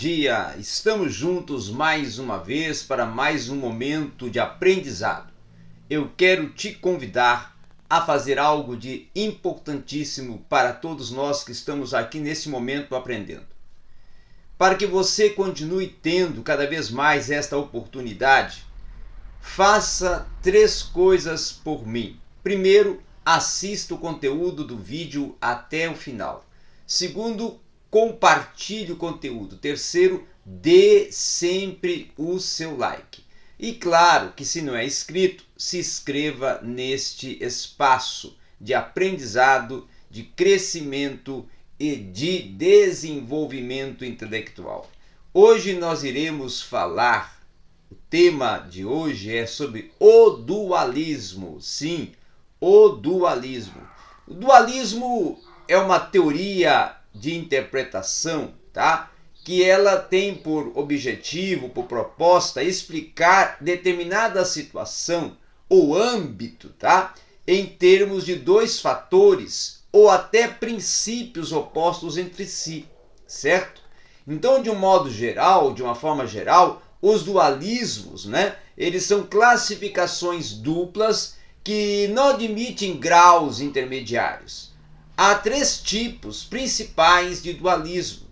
dia! Estamos juntos mais uma vez para mais um momento de aprendizado. Eu quero te convidar a fazer algo de importantíssimo para todos nós que estamos aqui nesse momento aprendendo. Para que você continue tendo cada vez mais esta oportunidade, faça 3 coisas por mim. Primeiro, assista o conteúdo do vídeo até o final. Segundo, compartilhe o conteúdo. Terceiro, dê sempre o seu like. E claro que se não é inscrito, se inscreva neste espaço de aprendizado, de crescimento e de desenvolvimento intelectual. Hoje nós iremos falar, o tema de hoje é sobre o dualismo. Sim, o dualismo. O dualismo é uma teoria de interpretação, tá? Que ela tem por objetivo, por proposta, explicar determinada situação ou âmbito, tá? Em termos de 2 fatores ou até princípios opostos entre si, certo? Então, de um modo geral, de uma forma geral, os dualismos, né? Eles são classificações duplas que não admitem graus intermediários. Há 3 tipos principais de dualismo: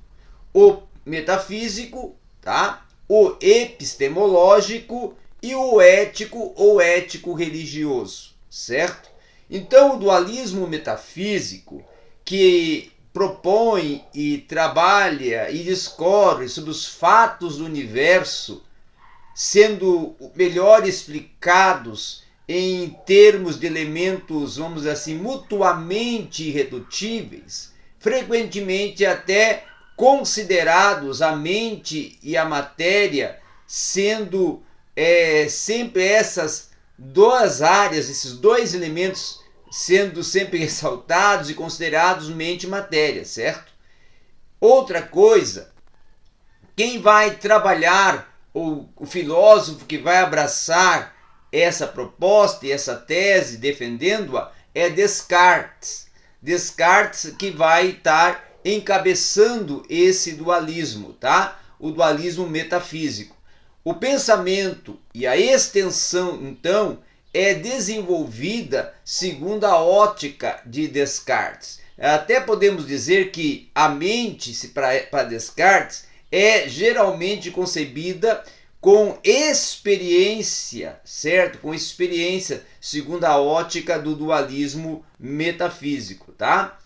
o metafísico, tá? O epistemológico e o ético ou ético-religioso, certo? Então, o dualismo metafísico, que propõe e trabalha e discorre sobre os fatos do universo, sendo melhor explicados em termos de elementos, vamos dizer assim, mutuamente irredutíveis, frequentemente até considerados a mente e a matéria sendo sempre essas 2 áreas, esses 2 elementos sendo sempre ressaltados e considerados mente e matéria, certo? Outra coisa, quem vai trabalhar, ou o filósofo que vai abraçar essa proposta e essa tese, defendendo-a, é Descartes. Descartes que vai estar encabeçando esse dualismo, tá? O dualismo metafísico. O pensamento e a extensão, então, é desenvolvida segundo a ótica de Descartes. Até podemos dizer que a mente, para Descartes, é geralmente concebida com experiência, certo? Com experiência, segundo a ótica do dualismo metafísico, tá?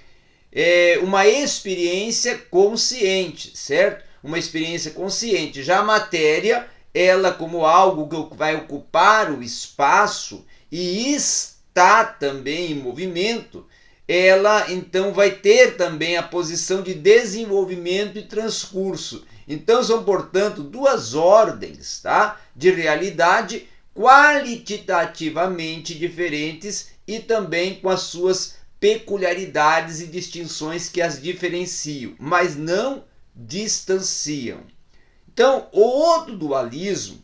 É uma experiência consciente, certo? Uma experiência consciente. Já a matéria, ela como algo que vai ocupar o espaço e está também em movimento, ela então vai ter também a posição de desenvolvimento e transcurso. Então são, portanto, 2 ordens, tá? De realidade qualitativamente diferentes e também com as suas peculiaridades e distinções que as diferenciam, mas não distanciam. Então, o outro dualismo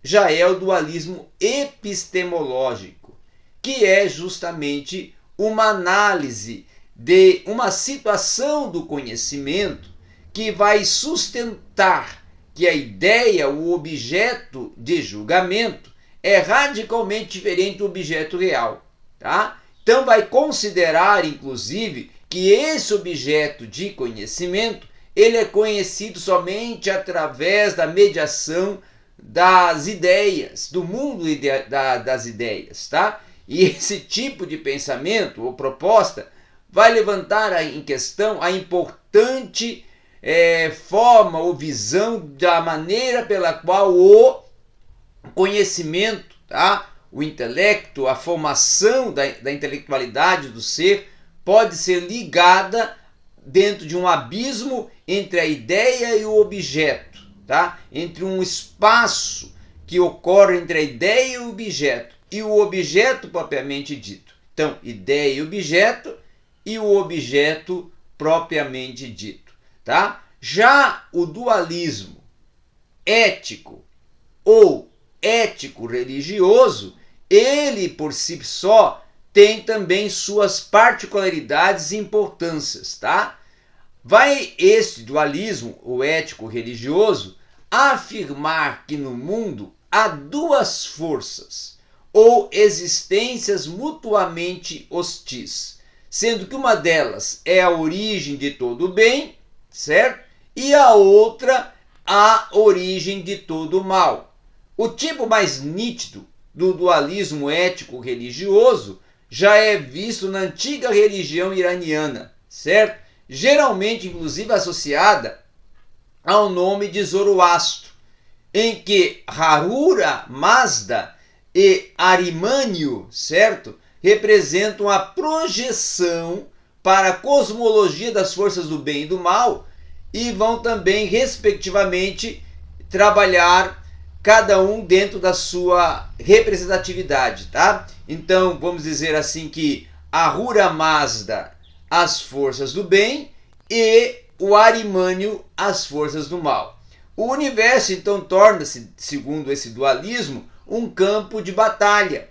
já é o dualismo epistemológico, que é justamente uma análise de uma situação do conhecimento que vai sustentar que a ideia, o objeto de julgamento, é radicalmente diferente do objeto real, tá? Então vai considerar, inclusive, que esse objeto de conhecimento, ele é conhecido somente através da mediação das ideias, do mundo das ideias, tá? E esse tipo de pensamento ou proposta vai levantar em questão a importante forma ou visão da maneira pela qual o conhecimento, tá? O intelecto, a formação da intelectualidade do ser pode ser ligada dentro de um abismo entre a ideia e o objeto, tá? Entre um espaço que ocorre entre a ideia e o objeto propriamente dito. Então, ideia e o objeto propriamente dito, tá? Já o dualismo ético ou ético-religioso, ele por si só tem também suas particularidades e importâncias, tá? Vai este dualismo, o ético-religioso, afirmar que no mundo há duas forças ou existências mutuamente hostis, sendo que uma delas é a origem de todo o bem, certo? E a outra a origem de todo o mal. O tipo mais nítido do dualismo ético-religioso já é visto na antiga religião iraniana, certo? Geralmente, inclusive, associada ao nome de Zoroastro, em que Ahura Mazda e Arimânio, certo, representam a projeção para a cosmologia das forças do bem e do mal e vão também, respectivamente, trabalhar cada um dentro da sua representatividade, tá? Então, vamos dizer assim que Ahura Mazda, as forças do bem, e o Arimânio, as forças do mal. O universo, então, torna-se, segundo esse dualismo, um campo de batalha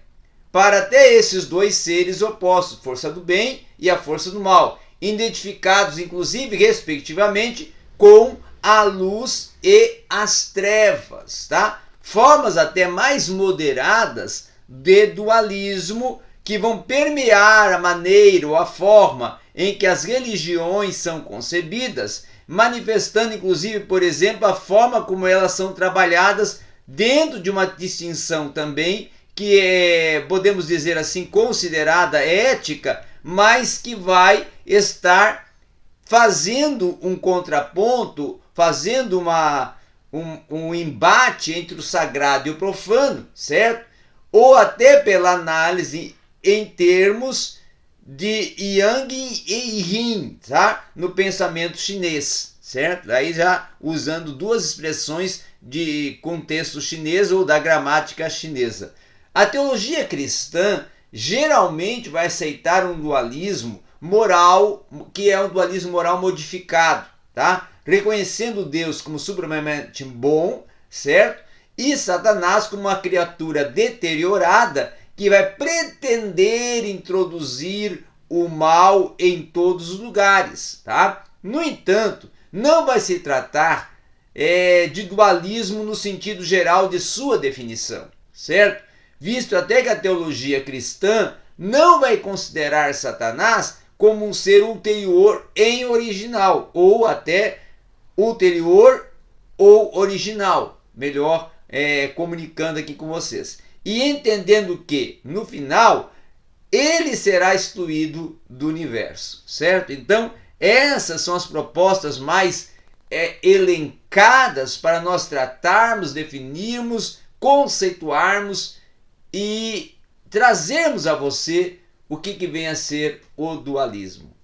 para até esses dois seres opostos, força do bem e a força do mal, identificados, inclusive, respectivamente, com a luz e as trevas, tá? Formas até mais moderadas de dualismo que vão permear a maneira ou a forma em que as religiões são concebidas, manifestando, inclusive, por exemplo, a forma como elas são trabalhadas dentro de uma distinção também que é, podemos dizer assim, considerada ética, mas que vai estar fazendo um contraponto, fazendo um embate entre o sagrado e o profano, certo? Ou até pela análise em termos de Yang e Yin, tá? No pensamento chinês, certo? Aí já usando duas expressões de contexto chinês ou da gramática chinesa. A teologia cristã geralmente vai aceitar um dualismo moral, que é um dualismo moral modificado, tá? Reconhecendo Deus como supremamente bom, certo? E Satanás como uma criatura deteriorada que vai pretender introduzir o mal em todos os lugares, tá? No entanto, não vai se tratar de dualismo no sentido geral de sua definição, certo? Visto até que a teologia cristã não vai considerar Satanás como um ser ulterior em original, ou até ulterior ou original, melhor comunicando aqui com vocês. E entendendo que, no final, ele será excluído do universo, certo? Então, essas são as propostas mais elencadas para nós tratarmos, definirmos, conceituarmos e trazermos a você o que vem a ser o dualismo.